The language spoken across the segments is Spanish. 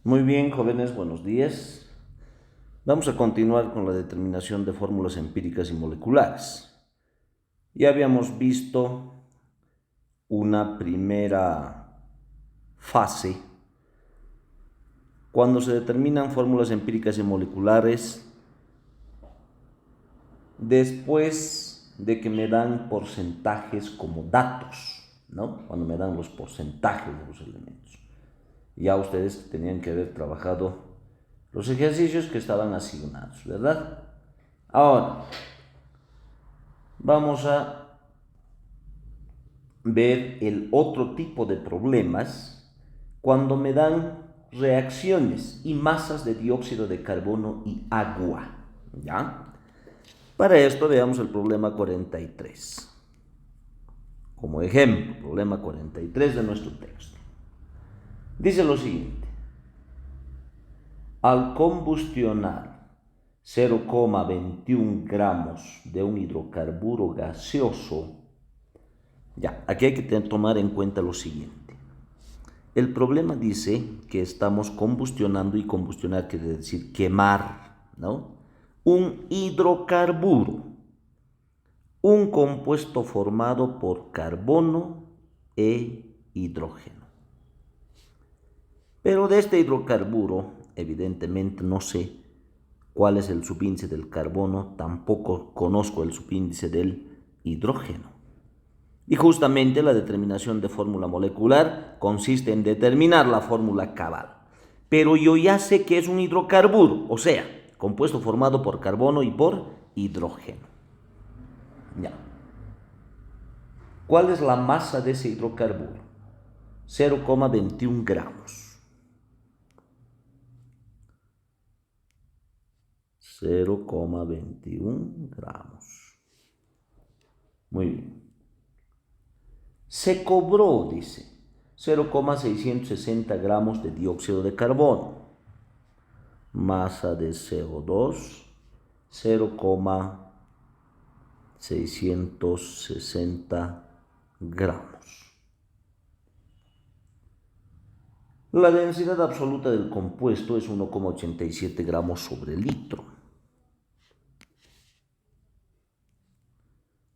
Muy bien, jóvenes, buenos días. Vamos a continuar con la determinación de fórmulas empíricas y moleculares. Ya habíamos visto una primera fase cuando se determinan fórmulas empíricas y moleculares después de que me dan porcentajes como datos, ¿no? Cuando me dan los porcentajes de los elementos. Ya ustedes tenían que haber trabajado los ejercicios que estaban asignados, ¿verdad? Ahora, vamos a ver el otro tipo de problemas cuando me dan reacciones y masas de dióxido de carbono y agua, ¿ya? Para esto veamos el problema 43. Como ejemplo, problema 43 de nuestro texto. Dice lo siguiente: al combustionar 0,21 gramos de un hidrocarburo gaseoso, ya, aquí hay que tomar en cuenta lo siguiente. El problema dice que estamos combustionando, y combustionar quiere decir quemar, ¿no? Un hidrocarburo, un compuesto formado por carbono e hidrógeno. Pero de este hidrocarburo, evidentemente no sé cuál es el subíndice del carbono, tampoco conozco el subíndice del hidrógeno. Y justamente la determinación de fórmula molecular consiste en determinar la fórmula cabal. Pero yo ya sé que es un hidrocarburo, o sea, compuesto formado por carbono y por hidrógeno. Ya. ¿Cuál es la masa de ese hidrocarburo? 0,21 gramos. 0,21 gramos. Muy bien. Se cobró, dice, 0,660 gramos de dióxido de carbono. Masa de CO2, 0,660 gramos. La densidad absoluta del compuesto es 1,87 gramos sobre litro.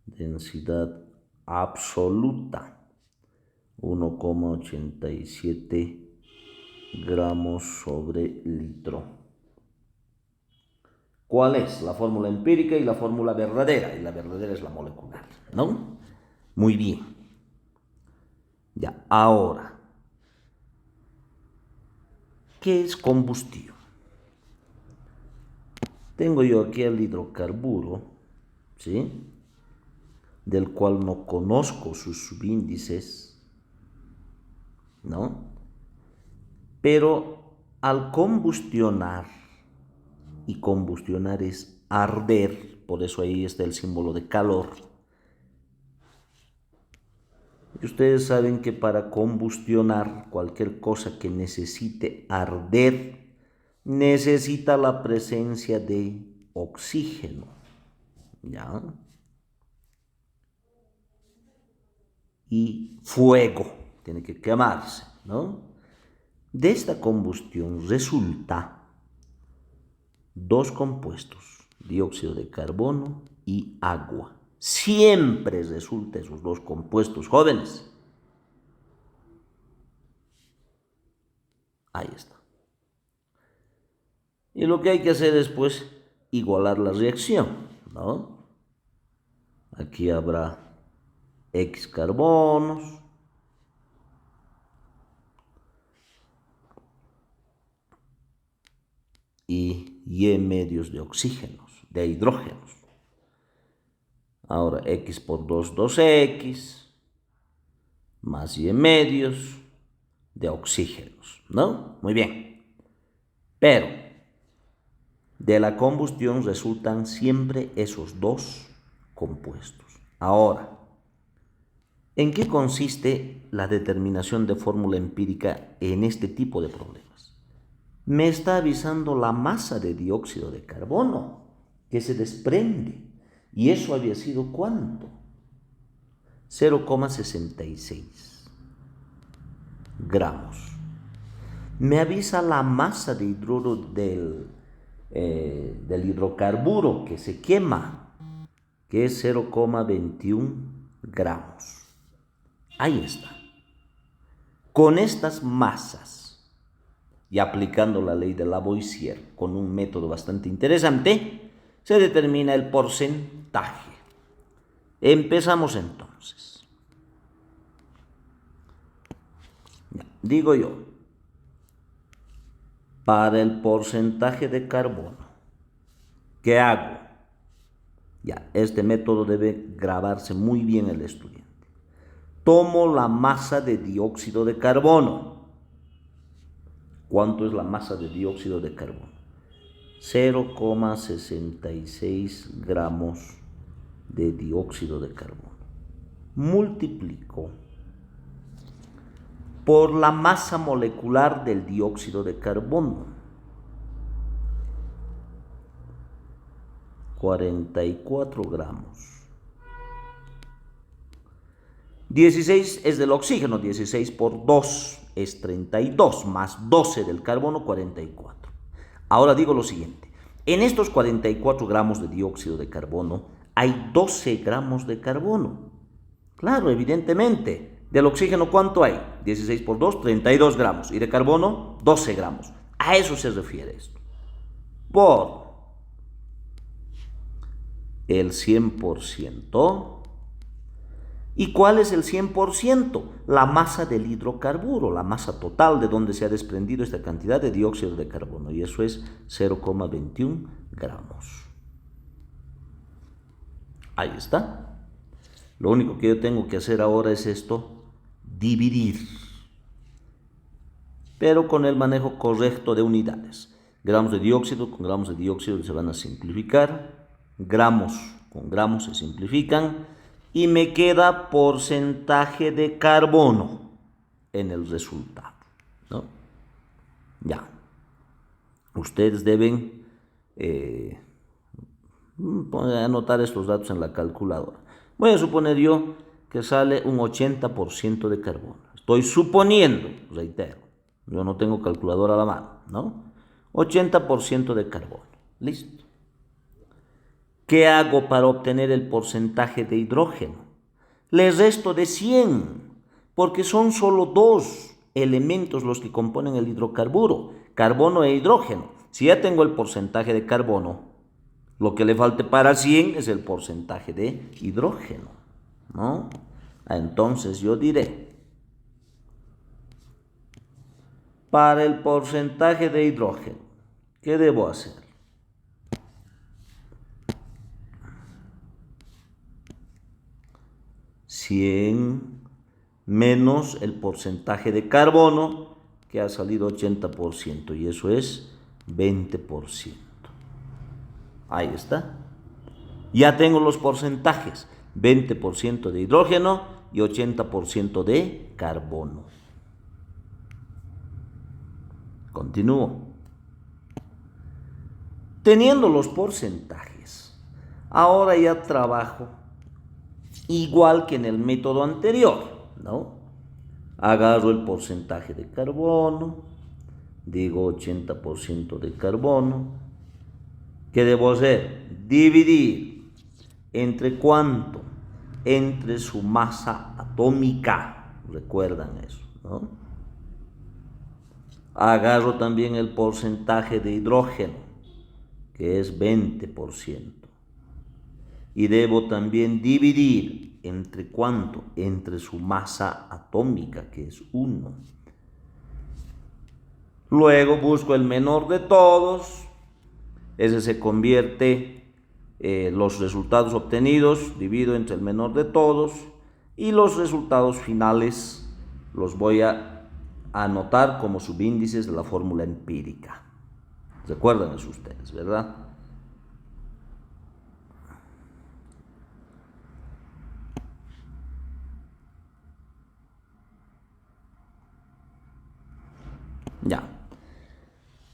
Densidad absoluta, 1,87 gramos sobre litro. ¿Cuál es la fórmula empírica y la fórmula verdadera? Y la verdadera es la molecular, ¿no? Muy bien. Ya, ahora, ¿qué es combustión? Tengo yo aquí el hidrocarburo, ¿sí? Del cual no conozco sus subíndices, ¿no? Pero al combustionar, y combustionar es arder, por eso ahí está el símbolo de calor. Y ustedes saben que para combustionar cualquier cosa que necesite arder, necesita la presencia de oxígeno, ¿ya? Y fuego, tiene que quemarse, ¿no? De esta combustión resulta dos compuestos, dióxido de carbono y agua. Siempre resulta esos dos compuestos, jóvenes. Ahí está. Y lo que hay que hacer es, pues, igualar la reacción, ¿no? Aquí habrá X carbonos y medios de oxígenos, de hidrógenos. Ahora X por 2, 2X, más Y medios de oxígenos, ¿no? Muy bien. Pero de la combustión resultan siempre esos dos compuestos. Ahora, ¿en qué consiste la determinación de fórmula empírica en este tipo de problemas? Me está avisando la masa de dióxido de carbono que se desprende. ¿Y eso había sido cuánto? 0,66 gramos. me avisa la masa de del hidrocarburo que se quema, que es 0,21 gramos. Ahí está. Con estas masas, y aplicando la ley de Lavoisier con un método bastante interesante, se determina el porcentaje. Empezamos entonces. Digo yo, para el porcentaje de carbono, ¿qué hago? Ya, este método debe grabarse muy bien el estudiante. Tomo la masa de dióxido de carbono. ¿Cuánto es la masa de dióxido de carbono? 0,66 gramos de dióxido de carbono. Multiplico por la masa molecular del dióxido de carbono. 44 gramos. 16 es del oxígeno, 16 por 2 es 32, más 12 del carbono, 44. Ahora digo lo siguiente, en estos 44 gramos de dióxido de carbono hay 12 gramos de carbono. Claro, evidentemente. Del oxígeno, ¿cuánto hay? 16 por 2, 32 gramos. Y de carbono, 12 gramos. A eso se refiere esto. Por el 100%. ¿Y cuál es el 100%? La masa del hidrocarburo, la masa total de donde se ha desprendido esta cantidad de dióxido de carbono. Y eso es 0,21 gramos. Ahí está. Lo único que yo tengo que hacer ahora es esto, dividir, pero con el manejo correcto de unidades. Gramos de dióxido con gramos de dióxido se van a simplificar, gramos con gramos se simplifican y me queda porcentaje de carbono en el resultado, ¿no? Ya. Ustedes deben anotar estos datos en la calculadora. Voy a suponer yo que sale un 80% de carbono. Estoy suponiendo, reitero, yo no tengo calculadora a la mano, ¿no? 80% de carbono. Listo. ¿Qué hago para obtener el porcentaje de hidrógeno? Le resto de 100, porque son solo dos elementos los que componen el hidrocarburo, carbono e hidrógeno. Si ya tengo el porcentaje de carbono, lo que le falte para 100 es el porcentaje de hidrógeno, ¿no? Entonces yo diré, para el porcentaje de hidrógeno, ¿qué debo hacer? $100 menos el porcentaje de carbono, que ha salido 80%, y eso es 20%. Ahí está. Ya tengo los porcentajes, 20% de hidrógeno y 80% de carbono. Continúo. Teniendo los porcentajes, ahora ya trabajo igual que en el método anterior, ¿no? Agarro el porcentaje de carbono, digo 80% de carbono. ¿Qué debo hacer? Dividir. ¿Entre cuánto? Entre su masa atómica. ¿Recuerdan eso, no? Agarro también el porcentaje de hidrógeno, que es 20%. Y debo también dividir. ¿Entre cuánto? Entre su masa atómica, que es 1. Luego busco el menor de todos. Ese se convierte, los resultados obtenidos, divido entre el menor de todos, y los resultados finales los voy a anotar como subíndices de la fórmula empírica. Recuerdan eso ustedes, ¿verdad? Ya.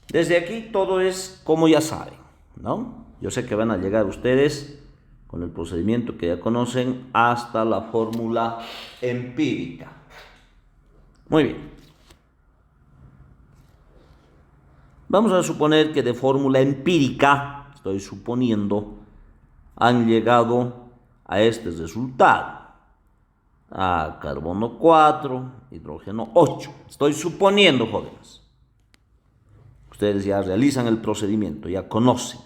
Desde aquí todo es como ya saben, ¿no? Yo sé que van a llegar ustedes con el procedimiento que ya conocen hasta la fórmula empírica. Muy bien. Vamos a suponer que de fórmula empírica, estoy suponiendo, han llegado a este resultado. A carbono 4, hidrógeno 8. Estoy suponiendo, jóvenes. Ustedes ya realizan el procedimiento, ya conocen.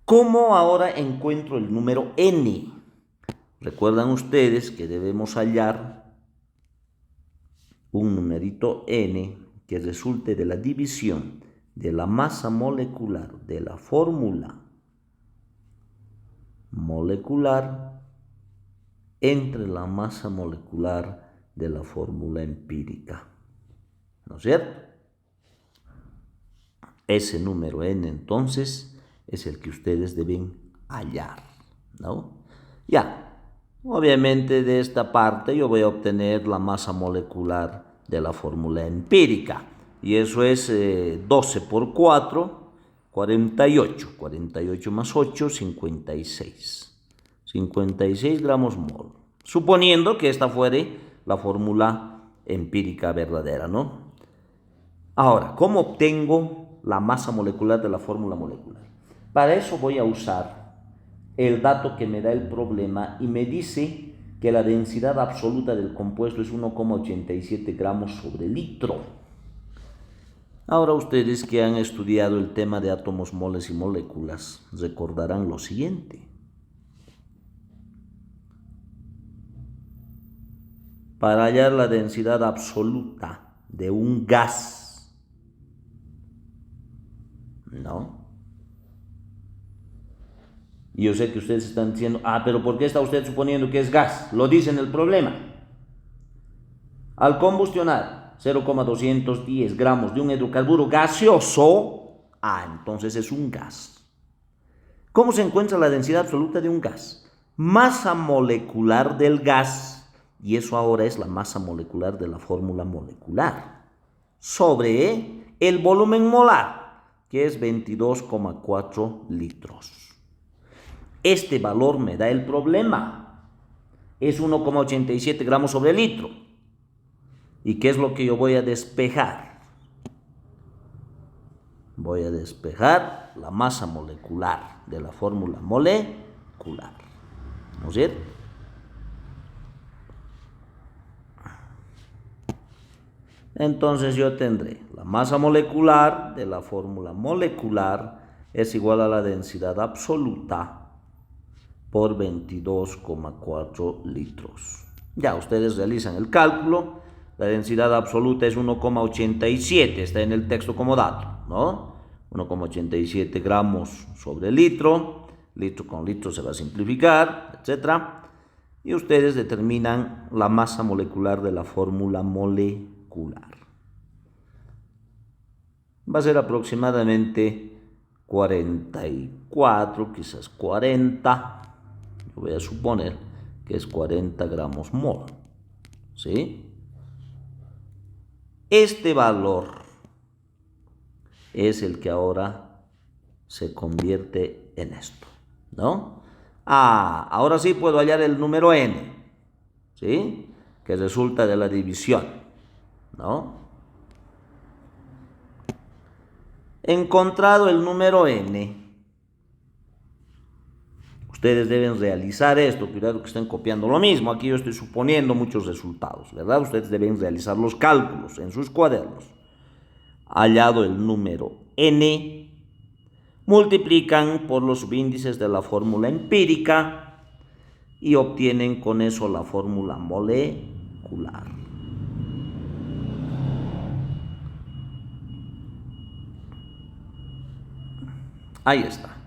¿Cómo ahora encuentro el número n? Recuerdan ustedes que debemos hallar un numerito n que resulte de la división de la masa molecular de la fórmula molecular entre la masa molecular de la fórmula empírica. ¿No es cierto? Ese número n entonces es el que ustedes deben hallar, ¿no? Ya, obviamente de esta parte yo voy a obtener la masa molecular de la fórmula empírica. Y eso es 12 por 4, 48. 48 más 8, 56. 56 gramos mol. Suponiendo que esta fuere la fórmula empírica verdadera, ¿no? Ahora, ¿cómo obtengo la masa molecular de la fórmula molecular? Para eso voy a usar el dato que me da el problema y me dice que la densidad absoluta del compuesto es 1,87 gramos sobre litro. Ahora ustedes que han estudiado el tema de átomos, moles y moléculas recordarán lo siguiente. Para hallar la densidad absoluta de un gas, ¿no? Y yo sé que ustedes están diciendo, pero ¿por qué está usted suponiendo que es gas? Lo dice en el problema. Al combustionar 0,210 gramos de un hidrocarburo gaseoso, entonces es un gas. ¿Cómo se encuentra la densidad absoluta de un gas? Masa molecular del gas, y eso ahora es la masa molecular de la fórmula molecular, sobre el volumen molar, que es 22,4 litros. Este valor me da el problema. Es 1,87 gramos sobre litro. ¿Y qué es lo que yo voy a despejar? Voy a despejar la masa molecular de la fórmula molecular. ¿No es cierto? Entonces yo tendré la masa molecular de la fórmula molecular es igual a la densidad absoluta por 22,4 litros. Ya ustedes realizan el cálculo. La densidad absoluta es 1,87, está en el texto como dato, ¿no? 1,87 gramos sobre litro. Litro con litro se va a simplificar, etc. Y ustedes determinan la masa molecular de la fórmula molecular. Va a ser aproximadamente 44, quizás 40. Yo voy a suponer que es 40 gramos mol. ¿Sí? Este valor es el que ahora se convierte en esto, ¿no? Ahora sí puedo hallar el número n, ¿sí? Que resulta de la división, ¿no? Encontrado el número n, ustedes deben realizar esto. Cuidado que estén copiando lo mismo. Aquí yo estoy suponiendo muchos resultados, ¿verdad? Ustedes deben realizar los cálculos en sus cuadernos. Hallado el número n, multiplican por los subíndices de la fórmula empírica y obtienen con eso la fórmula molecular. Ahí está.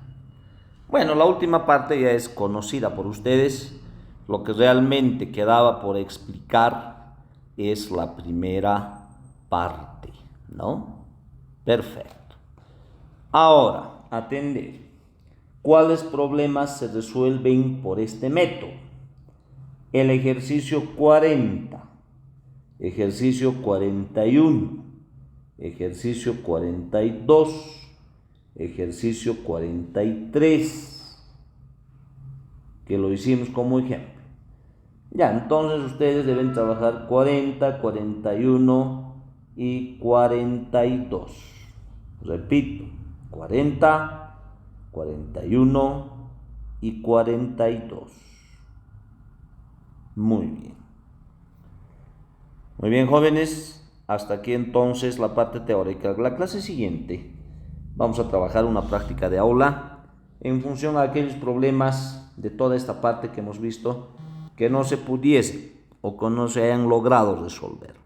Bueno, la última parte ya es conocida por ustedes. Lo que realmente quedaba por explicar es la primera parte, ¿no? Perfecto. Ahora, atender. ¿Cuáles problemas se resuelven por este método? El ejercicio 40, ejercicio 41, ejercicio 42, ejercicio 43, que lo hicimos como ejemplo. Ya, entonces ustedes deben trabajar 40, 41 y 42. Repito, 40, 41 y 42. Muy bien. Muy bien, jóvenes. Hasta aquí entonces la parte teórica. La clase siguiente vamos a trabajar una práctica de aula en función a aquellos problemas de toda esta parte que hemos visto que no se pudiese o que no se hayan logrado resolver.